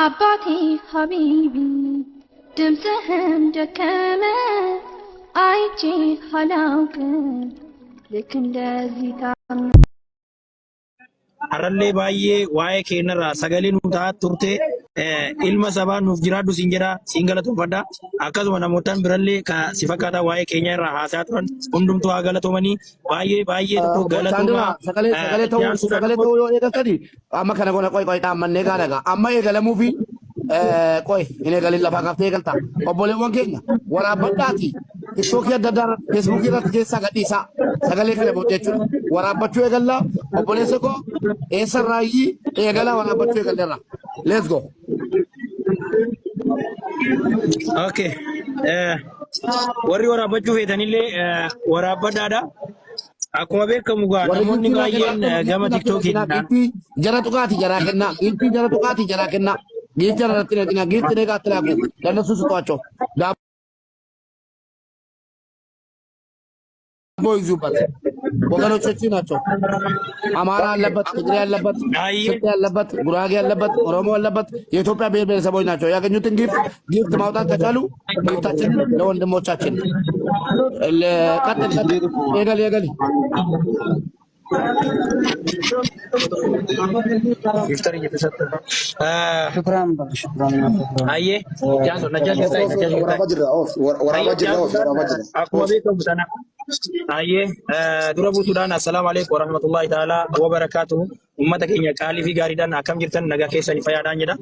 Abati Habibi, ድምፅህም ደከመ አይቼ አላውቅም ልክ እንደዚህ ታም Arallee baay'ee waa'ee keenyarraa sagalee nu ta'aa turte ilma sabaa nuuf jiraadhu siin jedha siin galatoomfadha. Akkasuma namootaan birallee si fakkaataa waa'ee keenya irraa haasaa turan hundumtuu haa galatoomanii baay'ee tokko galatooma. Sagalee ta'uu yoo eegaltani amma kana gona qoy dhaammannee gaadhaga amma eegalamuu fi qoy hin eegalin lafaa qaftee eegalta obboleewwan keenya waraabbadhaati tiktookii adda addaa feesbuukii irratti keessaa gadhiisaa sagalee kana booddee jechuudha waraabbachuu eegallaa obboleessa koo eessarraayyii eegalaa waraabbachuu eegalleerra let's go. Okay. Warri waraabbachuu feetanillee waraabbadhaadha. Akkuma beekamu gaa namoonni baay'een gama tiktookiin jara tuqaati jaraa kennaa giltii jara tuqaati jaraa kennaa giltii jara irratti naqinaa giltii neegaatti laagu dandeessu suqaachoo daaboo ይዙበት ወገኖቻችን ናቸው። አማራ አለበት፣ ትግሬ አለበት፣ ኢትዮጵያ አለበት፣ ጉራጌ አለበት፣ ኦሮሞ አለበት። የኢትዮጵያ ብሔር ብሔረሰቦች ናቸው። ያገኙትን ጊፍት ማውጣት ከቻሉ ጊፍታችንን ለወንድሞቻችን ቀጥል የገል Iftar እየተሰጠ ሽክራን አየ ያንሶ ነጃሽ አየ dura buutuudhaan assalamu alaykum warahmatullahi ta'ala wabarakatuh ummata keenya qaalii fi gaariidhaan akkam jirtan nagaa keessanii fayyaadhaan jedha.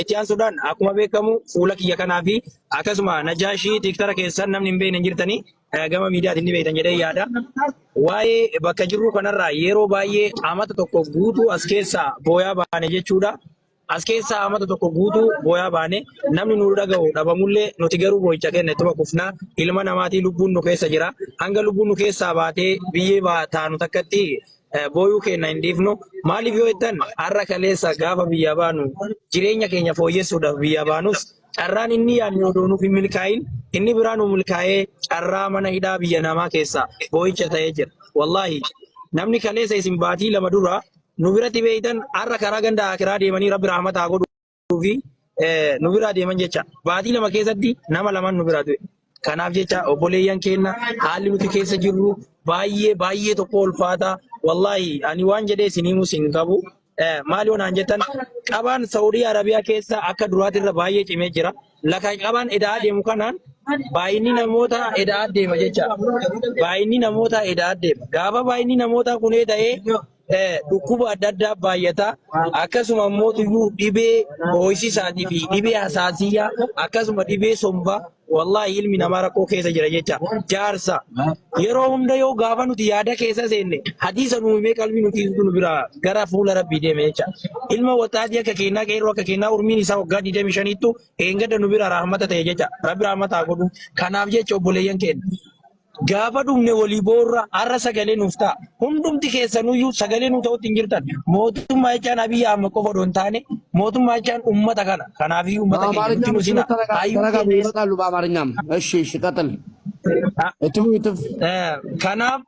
Itti aansuudhaan akkuma beekamu fuula kiyya kanaa fi akkasuma najaashii tiktara keessan namni hin beekne jirtanii gama miidiyaatiin ni beektan jedhee yaada. Waa'ee bakka jirru kanarraa yeroo baay'ee amata tokko guutuu as keessaa booyaa baane jechuudha. As keessaa amata tokko guutuu booyaa baane namni nu dhaga'u dhabamullee nuti garuu boo'icha kenna ittuma kufnaa ilma namaatii lubbuun nu keessa jira. Hanga lubbuun nu keessaa baatee biyyee taanu takkatti booyuu keenya hin dhiifnu. Maaliif yoo jettan har'a kaleessa gaafa biyya baanu jireenya keenya fooyyessuudhaaf biyya baanus carraan inni yaadni odoo nuuf hin milkaa'in inni biraan nu milkaa'ee carraa mana hidhaa biyya namaa keessaa boo'icha ta'ee jira. Wallaahi namni kaleessa isin baatii lama dura nu biratti beeytan har'a karaa ganda akiraa deemanii rabbi rahmataa godhuu fi nu biraa deeman jecha baatii lama keessatti nama lamaan nu biraa du'e. Kanaaf jecha obboleeyyan keenya haalli nuti keessa jirru baay'ee tokko ulfaata. Wallaahi ani waan jedhee isin himus hin qabu. Maali onaan jettan qabaan Saudi Arabiyaa keessa akka duraatirra baay'ee cimee jira. Laka qabaan eda'aa deemu kanaan baay'inni namoota eda'aa deema jecha. Baay'inni namoota eda'aa deema. Gaafa baay'inni namoota kunee ta'ee dhukkuba adda addaa baay'ata. Akkasuma immoo dhibee ho'isisaatii fi dhibee hasaasiyyaa akkasuma dhibee sombaa wallahi ilmi namaa rakkoo keessa jira jecha. Jaarsa yeroo hunda yoo gaafa nuti yaada keessa seenne hadiisa nu himee qalbii nuti nu bira gara fuula rabbii deeme jecha. Ilma waxaatii akka kennaa qeerroo akka kennaa urmiin isaa waggaa 25ttu eengada nu bira rahmata ta'e jecha. Rabbi rahmataa godhu. Kanaaf jecha obboleeyyan keenya gaafa dhumne walii boorra har'a sagalee nuuf ta'a. Hundumti keessanuyyuu sagalee nu ta'utti hin jirtan. Mootummaa jechaan Abiy Ahmed qofa odoo hin taane mootummaa jechaan uummata kana. Kanaafii uummata keenya nuti nu sina. Kanaaf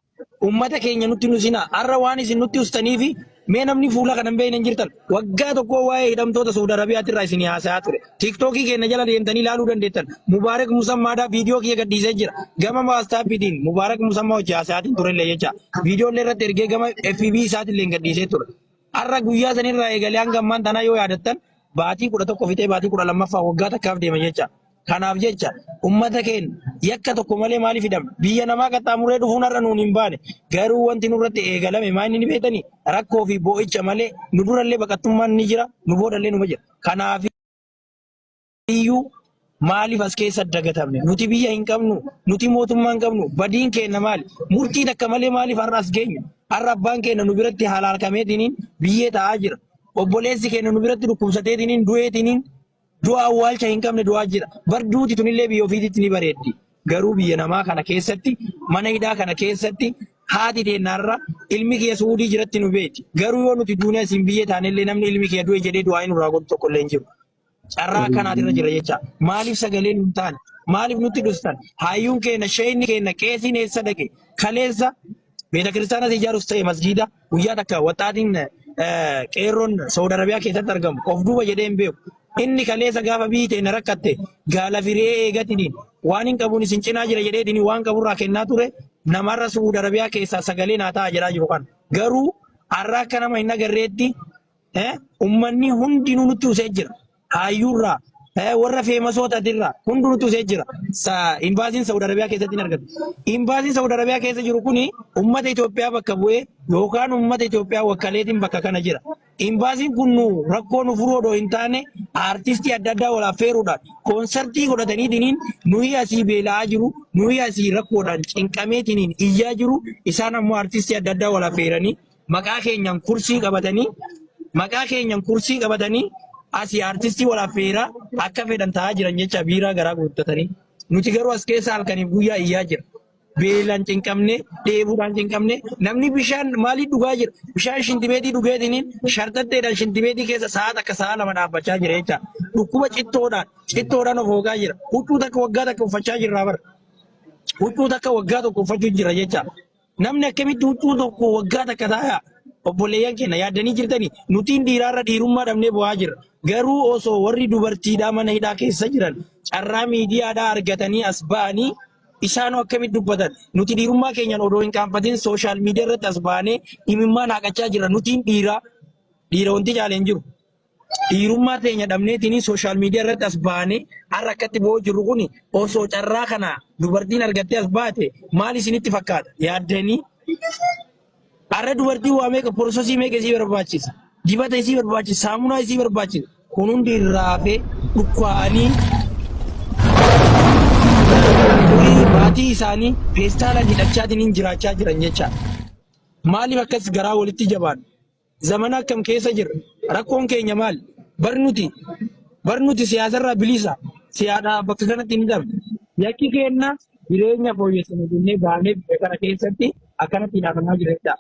uummata keenya nuti nu sina. Har'a waan isin nutti ustaniifi mee namni fuula kana hin beekne hin jirtan. Waggaa tokko waa'ee hidhamtoota Saudi Arabiyaatti irraa isin haasa'aa ture. Tiiktookii keenya jala deemtanii ilaaluu dandeettan. Mubaarak Musammaadhaa viidiyoo kiyya gadhiisee jira. Gama waastaappiitiin Mubaarak Musammaa hojii haasa'aatiin turellee jecha. Viidiyoolee irratti ergee gama FB isaatillee gadhiisee ture. Har'a guyyaa sanirraa eegalee hanga ammaan tanaa yoo yaadattan baatii 11 fitee baatii 12ffaa waggaa takkaaf deema jecha. Kanaaf jecha ummata keenya yakka tokko malee maaliif hidhamna? Biyya namaa qaxxaamuree dhufuun har'a nuun hin baane. Garuu wanti nurratti eegalame maal inni beektanii? Rakkoo fi boo'icha malee nu durallee baqattummaan ni jira, nu boodallee numa jira. Kanaaf iyyuu maaliif as keessa dagatamne? Nuti biyya hin qabnu, nuti mootummaa hin qabnu, badiin keenya maali? Murtiin akka malee maaliif har'a as geenyu? Har'a abbaan keenya nu biratti haala harkameetiniin biyyee ta'aa jira. Obboleessi keenya nu biratti dhukkubsateetiniin du'eetiniin du'a awwaalcha hin qabne du'aa jira. Barduuti tunillee biyya ofiitti ni bareeddi. Garuu biyya namaa kana keessatti mana hidhaa kana keessatti haati teennaarra ilmi kee Suudii jiratti nu beeti. Garuu yoo nuti duuniyaa isin biyyee taanellee namni ilmi kee du'e jedhee du'aa hin irraa godhu tokkollee hin jiru. Carraa akkanaatirra jira jecha. Maaliif sagalee nu taane? Maaliif nutti dhustan? Hayyuun keenya, shayinni keenya, qeesiin eessa dhaqe? Kaleessa beeta kiristaanas ijaarus ta'e masjiida guyyaa takka waxaatiin qeerroon Saudi Arabiyaa keessatti argamu of duuba jedhee hin beeku. Inni kaleessa gaafa biite na rakkatte gaala firee eegatiniin waan hin qabuun isin cinaa jira jedheetini waan qaburraa kennaa ture namarra Suudi Arabiyaa keessaa sagalee naa ta'a jedhaa jiru kan. Garuu har'a akka nama hin agarreetti ummanni hundinuu nutti usee jira. Hayyuurraa warra feemasootatirraa hunduu nutti usee jira. Imbaasiin Saudi Arabiyaa keessatti hin argatu. Imbaasiin Saudi Arabiyaa keessa jiru kuni ummata Itoophiyaa bakka bu'ee yookaan ummata Itoophiyaa wakkaleetiin bakka kana jira. Imbaasiin kun rakkoo nu furuu odoo hin taane aartistii adda addaa wal affeeruudhaan koonsartii godhataniitiin nuyi asii beela'aa jiru, nuyi asii rakkoodhaan cinqameetiin iyyaa jiru. Isaan ammoo aartistii adda addaa wal affeeranii maqaa keenyan kursii qabatanii asii aartistii wal affeeraa akka fedhan ta'aa jiran jecha biiraa garaa guuttatanii. Nuti garuu as keessa halkaniif guyyaa iyyaa jira. Beelaan cinqamne, dheebuudhaan cinqamne, namni bishaan maaliif dhugaa jira? Bishaan shintimeetii dhugeetiniin shartatteedhaan shintimeetii keessa sa'aat akka sa'a lama dhaabbachaa jira jecha. Dhukkuba cittoodhaan of hoogaa jira. Huccuu takka waggaa takka uffachaa jirraa bara. Huccuu takka waggaa tokko uffachuu jira jecha. Namni akkamitti huccuu tokko waggaa takka taa'aa? Obboleeyyan keenya yaaddanii jirtanii nutiin dhiiraarra dhiirummaa dhabnee bu'aa jira. Garuu osoo warri dubartiidhaa mana hidhaa keessa jiran carraa miidiyaadhaa argatanii as ba'anii isaanoo akkamitti dubbatan nuti dhiirummaa keenyan odoo hin qaanfatin sooshaal miidiyaa irratti as baanee imimmaan haqachaa jira. Nutiin dhiira wanti caaleen jiru. Dhiirummaa teenya dhabneetiin sooshaal miidiyaa irratti as baanee har'a akkatti bo'oo jirru kun osoo carraa kana dubartiin argattee as baate maal isinitti fakkaata? Yaaddanii har'a dubartii waa meeqa porososii meeqa isii barbaachisa? Dibata isii barbaachisa? Saamunaa isii barbaachisa? Kun hundi irraa hafee dhukkaa'anii maatii isaanii feestaalaan hidhachaatiin jiraachaa jiran jecha. Maaliif akkas garaa walitti jabaan? Zamana akkam keessa jirra? Rakkoon keenya maali? Barnuti siyaasarraa bilisa. Siyaadhaa bakka kanatti hin dhabne. Yakki keenna jireenya fooyyessanii jennee baanee biyya kana keessatti akkanatti hidhatamaa jira jecha.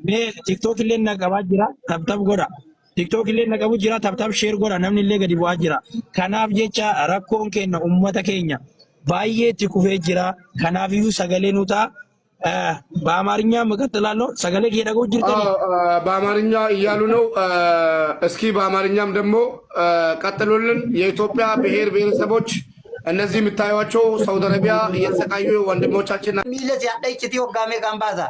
Mee TikTok illee naqabaa jira, tabtab godha. TikTok illee naqabu jira, tabtab share godha, namni illee gadi bu'aa jira. Kanaaf jecha rakkoon keenya uummata keenya baay'ee itti kufee jira. Kanaaf iyyuu sagalee nu ta'a. በአማርኛ መቀጥላለሁ። ሰገሌ ሄደጎ ጅርተ በአማርኛ እያሉ ነው። እስኪ በአማርኛም ደግሞ ቀጥሉልን። የኢትዮጵያ ብሔር ብሔረሰቦች እነዚህ የምታዩቸው ሳውዲ አረቢያ እየተሰቃዩ ወንድሞቻችን ሚለስ ያዳይችቲ ወጋሜ ጋምባዛ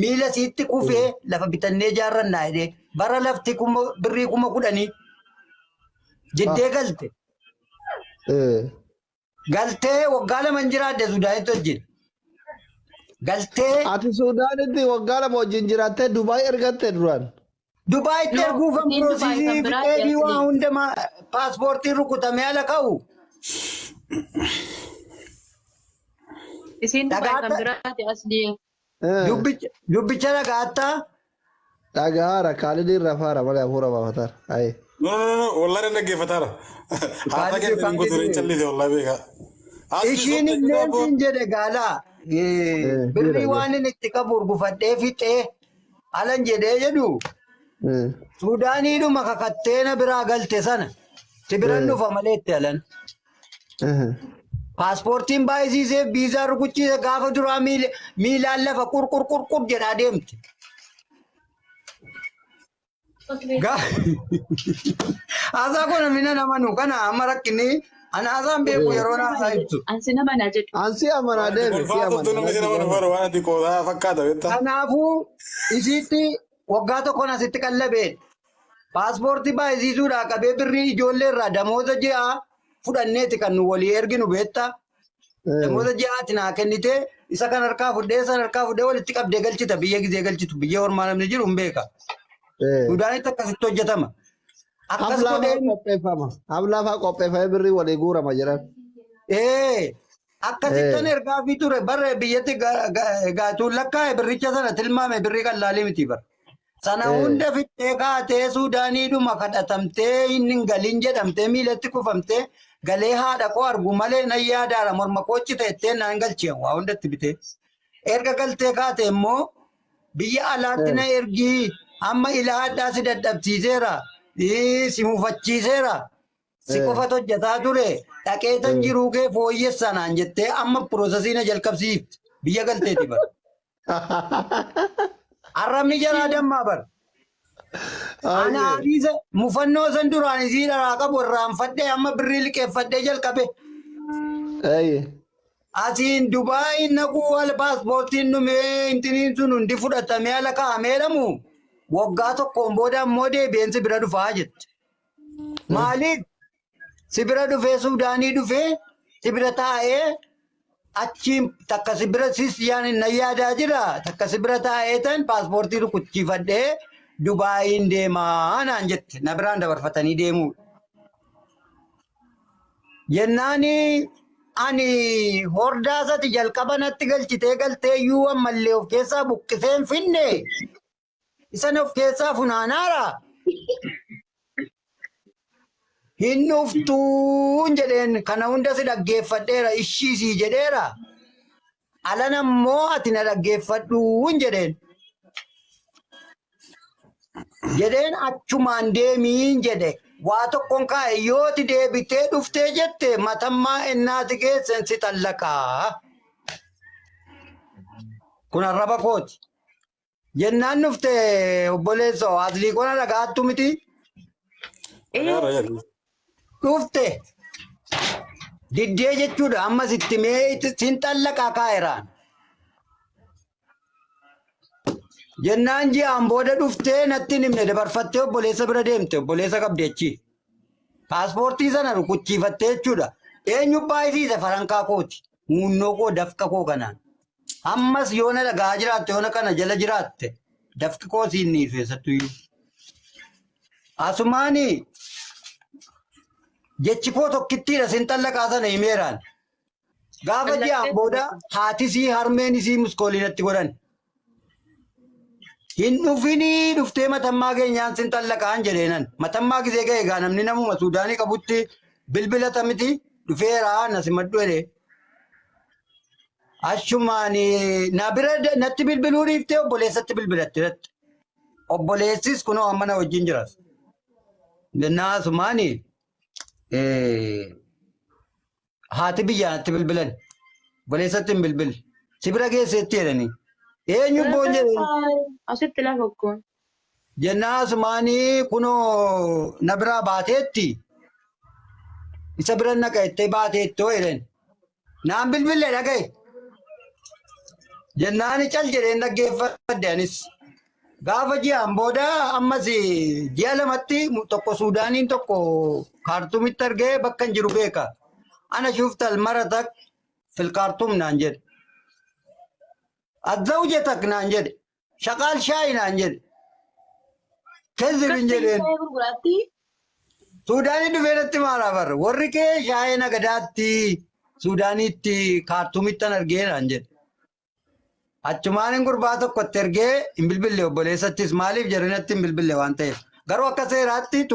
ሚለስ ይት ኩፌ ለፈቢተኔ ጃረና አይዴ በረ ለፍቲ ኩሞ ብሪ ኩሞ ኩደኒ ጅዴ ገልቴ ወጋለ መንጅራ ደሱ ዳይቶ ጅል Galtee ati Suudaanitti waggaa lama wajjin jiraattee Dubaay ergattee duraan. Dubaay erguufam piroosisii fixee waa hunda paaspoortii rukutamee ala ka'u. Isin Dubaay kan biraatti as deemu. Dubbicha dhagaattaa. Dhagaara Kaalidii irraa faara malee hafuura baafatar. Wallahi dhaggeeffataara. Haata kennan gootanii callise wallahi beeka. Ishiin illee siin jedhe gaalaa. Birri waan inni itti qabu gufadhee fixee alan jedhee jedhu Suudaaniidhuma kakatteena biraa galte sana si biran dhufa malee itti alan. Paaspoortiin baay'isiisee biizaa rukuchiise gaafa duraa miilaan lafa qurqur jedhaa deemte. Haasaa kun mina namanu kana amma rakkinni. Ana asam beeku yeroo na ibsu. Ansi nama na jedhu. Ansi amanaa deeme si amanaa. Kanaafuu isitti waggaa tokkoon asitti qallabeen paaspoortii baay'isiisuudhaa qabee birrii ijoollee irraa damooza ji'a fudhanneeti kan nu walii erginu beetta. Damooza ji'aati naa kennite isa kan harkaa fudhee walitti qabdee galchita biyya gizee galchitu biyya hormaa namni jiru hin beeka. Suudaanitti akkasitti hojjetama. Hablaafaa qopheeffamee birrii walii guurama jiran. Akkasittan ergaa fi ture barree biyyatti gaatuun lakkaa'e birricha sana tilmaame birrii kan laalee miti bara. Sana hunda fixee kaatee Suudaaniidhuma kadhatamtee inni galiin jedhamtee miilatti kufamtee galee haadha koo argu malee nan yaadaara morma koochi ta'ettee naan galcheen waa hundatti bitee. Erga galtee kaatee immoo biyya alaatti na ergii amma ilaa addaa si dadhabsiiseera. Si mufachiiseera. Si qofatu hojjetaa ture. Dhaqeetan jiruu kee fooyyessanaan jettee amma piroosesiina jalqabsiifte biyya galteeti bara. Arrabni jalaa dammaa bara. Ana Hadiza mufannoo san duraan isii dharaa qabu irraanfadhee amma birrii liqeeffadhee jalqabe. Aye. Asiin Dubaay naquu wal paaspoortiin dhumee intiniin sun hundi fudhatamee ala kaa'amee dhamu waggaa tokkoon booda ammoo deebi'een si bira dhufaa jette. Maaliif si bira dhufee Suudaanii dhufee si bira taa'ee achiin takka si bira sis na yaadaa jira takka si bira taa'ee tan paaspoortii rukuchiifadhee Dubaayiin deemaa naan jette na biraan dabarfatanii deemuu. Jennaani ani hordaasati jalqaba natti galchitee galtee iyyuu ammallee of keessaa buqqiseen finne isan of keessaa funaanaara. Hin dhuftuun jedheen kana hunda si dhaggeeffadheera ishiisii jedheera. Alan ammoo ati na dhaggeeffadhuun jedheen. Jedheen achumaan deemiin jedhe. Waa tokkoon kaa'e yooti deebitee dhuftee jette matammaa ennaati keessan si tallaqaa. Kun arraba kooti. Jennaan dhufte obboleessa aslii qona dhagaattu miti. Dhufte. Diddee jechuudha ammas itti mee sin tallaqaa kaa'eraan. Jennaan ji'aan booda dhuftee natti himne dabarfattee obboleessa bira deemte obboleessa qabdeechi. Paaspoortii sana rukuchiifattee jechuudha. Eenyu baay'isiise farankaa kooti. Muunnoo koo dafqa koo kanaan. Ammas yoona dhagaa jiraatte yoona kana jala jiraatte dafqi koo siin niisu eessattuyyuu. Asumaani jechi koo tokkittiidha sin tallaqaa sana himeeraan. Gaafa ji'aan booda haatisii harmeen isii muskooliinatti godhan. Hin dhufinii dhuftee matammaa keenyaan sin tallaqaan jedheenan. Matammaa gisee ga'e egaa namni namuma Suudaanii qabutti bilbilata miti dhufeeraa na simadhu jedhee. Achumaan na bira natti bilbiluu dhiiftee obboleessatti bilbilatte irratti. Obboleessis kunoo amma na wajjin jiras. Jennaa asumaan haati biyyaa natti bilbilan. Obboleessatti hin bilbil. Si bira geesseetti jedhanii. Eenyu boon jedheen. Asitti lafa kun. Jennaa asumaanii kunoo na biraa baateetti. Isa bira naqaettee baateettoo jedheen. Naan bilbilee dhagaye. Jennaani cal jedheen dhaggeeffadde anis. Gaafa ji'aan booda ammas ji'a lamatti tokko Suudaaniin tokko kaartumitti argee bakka hin jiru beeka. Ana shuftal maratak fil kaartum naan jedhe. Azzawjatak naan jedhe. Shaqaal shaayi naan jedhe. Kezzibin jedheen. Suudaanii dhufee natti maalaa barra. Warri kee shaayii nagadaatti Suudaaniitti kaartumittan argee naan jedhe. Achumaan gurbaa tokkotti ergee hin bilbille obboleessattis maaliif jedhanitti hin bilbille waan ta'eef. Garuu akka seeraatti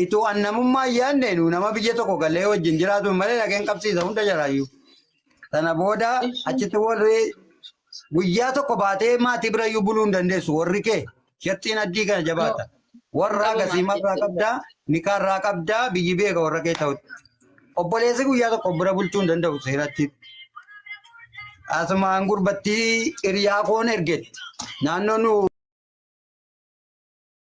ituu annamummaa yaadne nama biyya tokko galee wajjin jiraatu malee dhageen qabsiisa hunda jaraayyuu. Sana booda achitti warri guyyaa tokko baatee maatii birayyuu buluu hin dandeessu warri kee shattiin addii kana jabaata. Warra agasiimaa irraa qabdaa, nikaa irraa qabdaa, biyyi beeka warra kee ta'utti. Obboleessi guyyaa tokko bira bulchuu hin danda'u seeratti. Asumaan gurbattii hiriyaa koon ergetti. Naannoo nu